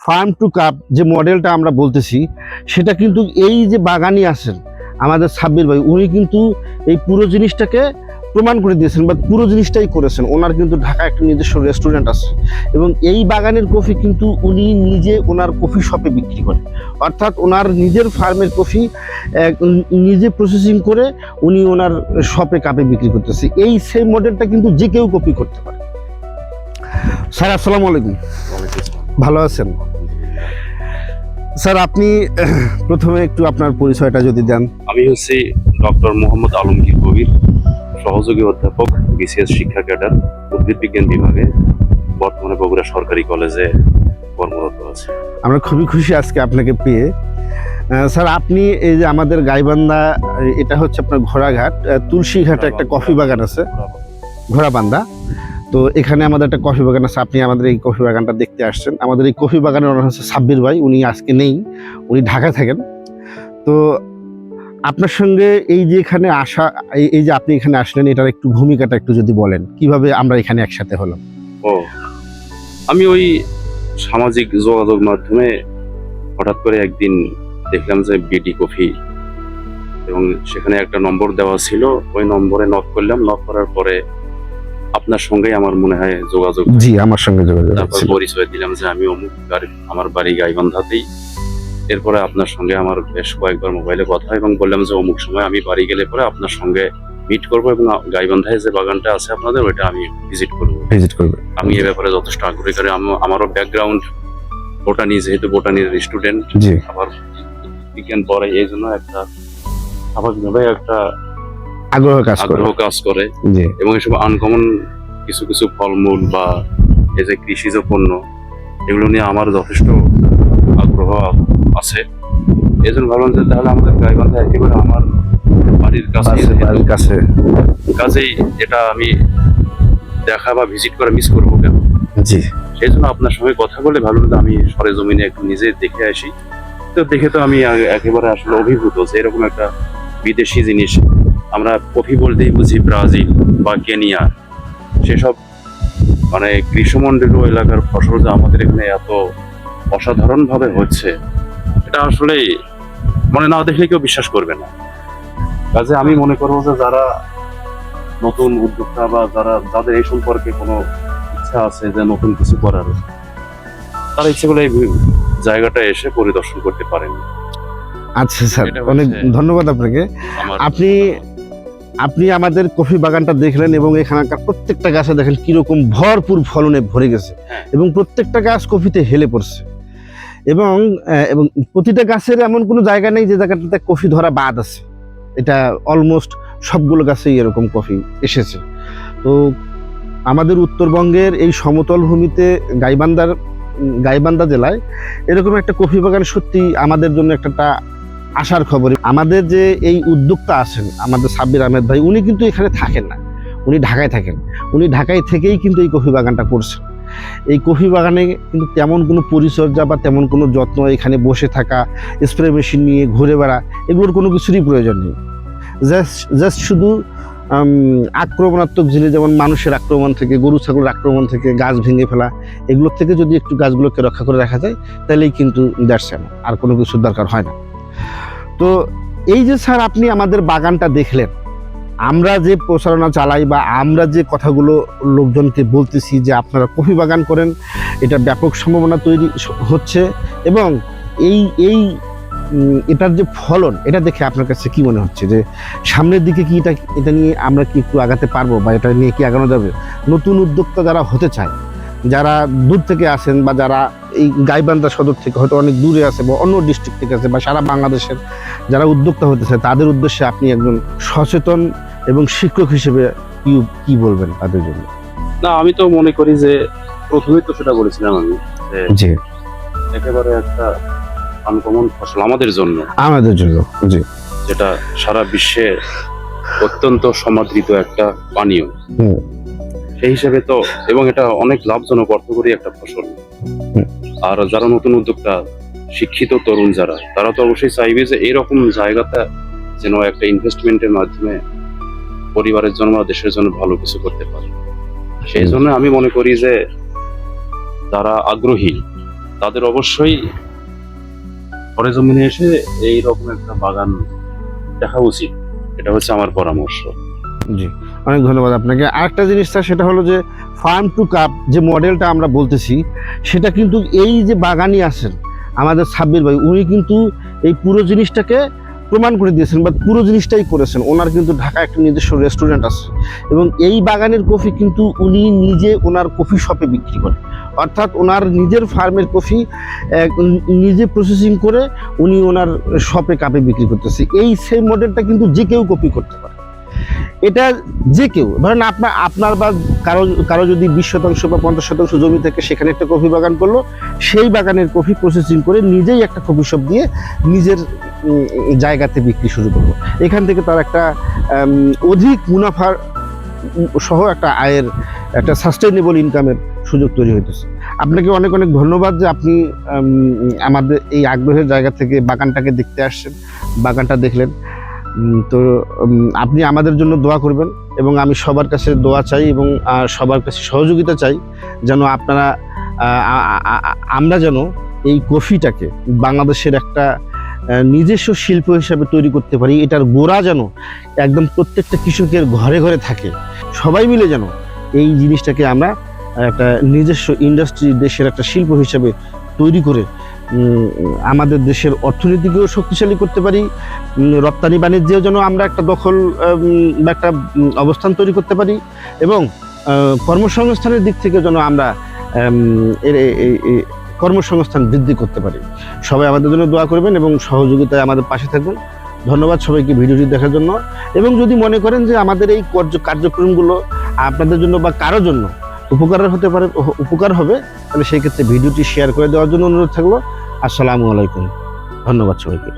Farm two cup যে মডেলটা আমরা বলতেছি, সেটা কিন্তু এই যে বাগানি আছেন আমাদের সাব্বির ভাই, উনি কিন্তু এই পুরো জিনিসটাকে প্রমাণ করে দিয়েছেন বা পুরো জিনিসটাই করেছেন। ওনার কিন্তু ঢাকা একটা নিজস্ব রেস্টুরেন্ট আছে এবং এই বাগানের কফি কিন্তু উনি নিজে ওনার কফি শপে বিক্রি করে, অর্থাৎ ওনার নিজের ফার্মের কফি নিজে প্রসেসিং করে উনি ওনার শপে কাপে বিক্রি করতেছে। এই সেম মডেলটা কিন্তু যে কেউ কপি করতে পারে। স্যার আসসালামু আলাইকুম, ভালো আছেন? স্যার আপনি প্রথমে একটু আপনার পরিচয়টা যদি দেন। আমি হচ্ছি ডক্টর মোহাম্মদ আলমগীর কবির, সহযোগী অধ্যাপক, বিসিএস শিক্ষা ক্যাডার, উদ্ভিদ বিজ্ঞান বিভাগে, বর্তমানে বগুড়া সরকারি কলেজে কর্মরত আছে। আমরা খুবই খুশি আজকে আপনাকে পেয়ে। স্যার আপনি এই যে আমাদের গাইবান্ধা, এটা হচ্ছে আপনার ঘোড়াঘাট, তুলসীঘাটে একটা কফি বাগান আছে, ঘোড়াবান্ধা। তো এখানে আমাদের একটা কফি বাগান আছে, আপনি আমাদের এই কফি বাগানটা দেখতে আসছেন। আমাদের এই কফি বাগানের ওনার হচ্ছে সাব্বির ভাই, উনি আজকে নেই, উনি ঢাকায় থাকেন। তো আপনার সঙ্গে এই যে এখানে আসা, এই যে আপনি এখানে আসলেন, এটার একটু ভূমিকাটা একটু যদি বলেন, কিভাবে আমরা এখানে একসাথে হলাম। আমি ওই সামাজিক যোগাযোগ মাধ্যমে হঠাৎ করে একদিন দেখলাম যে বিডি কফি, এবং সেখানে একটা নম্বর দেওয়া ছিল। ওই নম্বরে নক করলাম, নক করার পরে আপনার সঙ্গে আমার মনে হয় যোগাযোগ। জি, আমার সঙ্গে যোগাযোগ। তারপর পরিচয় দিলাম যে আমি অমুক, আমার বাড়ি গাইবান্ধাতেই। এরপরে আপনার সঙ্গে আমার বেশ কয়েকবার মোবাইলে কথা, এবং বললাম যে অমুক সময় আমি বাড়ি গেলে পরে আপনার সঙ্গে মিট করবো, এবং গাইবান্ধায় যে বাগানটা আছে আপনাদের, ওইটা আমি ভিজিট করবো। আমি এ ব্যাপারে যথেষ্ট আগ্রহী, কারণ আমারও ব্যাকগ্রাউন্ড বোটানি, যেহেতু বোটানির স্টুডেন্ট, আবার বিজ্ঞান পড়ে, এই জন্য একটা স্বাভাবিকভাবে একটা আগ্রহ কাজ করে। এবং এসব আনকমন কিছু কিছু ফলমূল বা এই যে কৃষিজ পণ্য, এগুলো নিয়ে আমার যথেষ্ট আগ্রহ আছে। এই জন্য ভাবলাম যে তাহলে আমাদের গাইবান্ধা একেবারে আমার বাড়ির কাছে, কাজেই এটা আমি দেখা বা ভিজিট করে মিস করবো কেন। জি, সেই জন্য আপনার সঙ্গে কথা বলে ভাবলাম যে আমি সরেজমিনে একটু নিজে দেখে আসি। তো দেখে তো আমি একেবারে আসলে অভিভূত যে এরকম একটা বিদেশি জিনিস, আমরা কফি বলতেই বুঝি ব্রাজিল বা কেনিয়া, সেসব মানে গ্রীষ্মমণ্ডলীয় এলাকার ফসল যে আমাদের এখানে এত অসাধারণ ভাবে হচ্ছে, এটা আসলে মানে না দেখলে কেউ বিশ্বাস করবে না। কাজে আমি মনে করবো যে যারা নতুন উদ্যোক্তা বা যাদের এই সম্পর্কে কোনো ইচ্ছা আছে যে নতুন কিছু করার, তারা ইচ্ছে করলে এই জায়গাটা এসে পরিদর্শন করতে পারেন। আচ্ছা স্যার, অনেক ধন্যবাদ আপনাকে। আপনি আমাদের কফি বাগানটা দেখলেন এবং এখানকার প্রত্যেকটা গাছে দেখেন কিরকম ভরপুর ফলনে ভরে গেছে, এবং প্রত্যেকটা গাছ কফিতে হেলে পড়ছে, এবং প্রতিটা গাছের এমন কোনো জায়গা নেই যে জায়গাটাতে কফি ধরা বাদ আছে। এটা অলমোস্ট সবগুলো গাছেই এরকম কফি এসেছে। তো আমাদের উত্তরবঙ্গের এই সমতল ভূমিতে গাইবান্ধা জেলায় এরকম একটা কফি বাগান সত্যি আমাদের জন্য একটা আশার খবর। আমাদের যে এই উদ্যোক্তা আছেন আমাদের সাব্বির আহমেদ ভাই, উনি কিন্তু এখানে থাকেন না, উনি ঢাকায় থাকেন। উনি ঢাকায় থেকেই কিন্তু এই কফি বাগানটা করছেন। এই কফি বাগানে কিন্তু তেমন কোনো পরিচর্যা বা তেমন কোনো যত্ন, এখানে বসে থাকা, স্প্রে মেশিন নিয়ে ঘুরে বেড়া, এগুলোর কোনো কিছুরই প্রয়োজন নেই। জাস্ট শুধু আক্রমণাত্মক জিনিস, যেমন মানুষের আক্রমণ থেকে, গরু ছাগলের আক্রমণ থেকে, গাছ ভেঙে ফেলা, এগুলোর থেকে যদি একটু গাছগুলোকে রক্ষা করে রাখা যায়, তাহলেই কিন্তু দ্যাটস না, আর কোনো কিছুর দরকার হয় না। তো এই যে স্যার আপনি আমাদের বাগানটা দেখলেন, আমরা যে প্রচারণা চালাই বা আমরা যে কথাগুলো লোকজনকে বলতেছি যে আপনারা কফি বাগান করেন, এটা ব্যাপক সম্ভাবনা তৈরি হচ্ছে, এবং এটার যে ফলন, এটা দেখে আপনার কাছে কি মনে হচ্ছে যে সামনের দিকে কি এটা নিয়ে আমরা কি একটু আগাতে পারবো বা এটা নিয়ে কি আগানো যাবে? নতুন উদ্যোক্তা যারা হতে চায়, যারা দূর থেকে আসেন বা যারা এই গাইবান্ধা সদর থেকে হয়তো অনেক দূরে আছে বা অন্য ডিস্ট্রিক্ট থেকে আছে বা সারা বাংলাদেশের যারা উদ্যোক্তা হতে চায়, তাদের উদ্দেশ্যে আপনি একজন সচেতন এবং শিক্ষক হিসেবে কি বলবেন তাদের জন্য? না, আমি তো মনে করি যে প্রথমেই তো সেটা বলেছিলাম আমি, যে একেবারে একটা আনকমন ফসল আমাদের জন্য, জি, যেটা সারা বিশ্বে অত্যন্ত সমাদৃত একটা পানীয়, সেই হিসেবে তো, এবং এটা অনেক লাভজনক অর্থকরী একটা ফসল। আর যারা নতুন উদ্যোক্তা, শিক্ষিত তরুণ যারা, তারা তো অবশ্যই চাইবে যে এইরকম জায়গাটা যেন একটা ইনভেস্টমেন্টের মাধ্যমে পরিবারের জন্য বা দেশের জন্য ভালো কিছু করতে পারে। সেই জন্য আমি মনে করি যে যারা আগ্রহী তাদের অবশ্যই সরেজমিনে এসে এইরকম একটা বাগান দেখা উচিত। এটা হচ্ছে আমার পরামর্শ। জি, অনেক ধন্যবাদ আপনাকে। আরেকটা জিনিস স্যার, সেটা হলো যে ফার্ম টু কাপ যে মডেলটা আমরা বলতেছি, সেটা কিন্তু এই যে বাগানি আছেন আমাদের সাব্বির ভাই, উনি কিন্তু এই পুরো জিনিসটাকে প্রমাণ করে দিয়েছেন বা পুরো জিনিসটাই করেছেন। ওনার কিন্তু ঢাকায় একটা নিজস্ব রেস্টুরেন্ট আছে এবং এই বাগানের কফি কিন্তু উনি নিজে ওনার কফি শপে বিক্রি করেন। অর্থাৎ ওনার নিজের ফার্মের কফি নিজে প্রসেসিং করে উনি ওনার শপে কাপে বিক্রি করতেছে। এই সেম মডেলটা কিন্তু যে কেউ কপি করতে পারে। এটা যে কেউ ধরেন আপনার বা কারো যদি 20% বা 50% জমি থেকে সেখানে একটা কফি বাগান করলো, সেই বাগানের কফি প্রসেসিং করে নিজেই একটা কফি শপ দিয়ে নিজের জায়গাতে বিক্রি শুরু করলো। এখান থেকে তার একটা অধিক মুনাফার সহ একটা আয়ের, একটা সাস্টেইনেবল ইনকামের সুযোগ তৈরি হইতেছে। আপনাকে অনেক অনেক ধন্যবাদ যে আপনি আমাদের এই আগ্রহের জায়গা থেকে বাগানটাকে দেখতে আসছেন, বাগানটা দেখলেন। তো আপনি আমাদের জন্য দোয়া করবেন এবং আমি সবার কাছে দোয়া চাই এবং সবার কাছে সহযোগিতা চাই, যেন আপনারা আমরা যেন এই কফিটাকে বাংলাদেশের একটা নিজস্ব শিল্প হিসাবে তৈরি করতে পারি। এটার গোড়া যেন একদম প্রত্যেকটা কৃষকের ঘরে ঘরে থাকে। সবাই মিলে যেন এই জিনিসটাকে আমরা একটা নিজস্ব ইন্ডাস্ট্রি, দেশের একটা শিল্প হিসাবে তৈরি করে আমাদের দেশের অর্থনীতিকেও শক্তিশালী করতে পারি, রপ্তানি বাণিজ্যেও যেন আমরা একটা দখল বা একটা অবস্থান তৈরি করতে পারি এবং কর্মসংস্থানের দিক থেকে যেন আমরা কর্মসংস্থান বৃদ্ধি করতে পারি। সবাই আমাদের জন্য দোয়া করবেন এবং সহযোগিতায় আমাদের পাশে থাকবেন। ধন্যবাদ সবাইকে ভিডিওটি দেখার জন্য। এবং যদি মনে করেন যে আমাদের এই কার্যক্রমগুলো আপনাদের জন্য বা কারো জন্য উপকার হবে, তাহলে সেই ক্ষেত্রে ভিডিওটি শেয়ার করে দেওয়ার জন্য অনুরোধ থাকলো। আসসালামু আলাইকুম, ধন্যবাদ সবাইকে।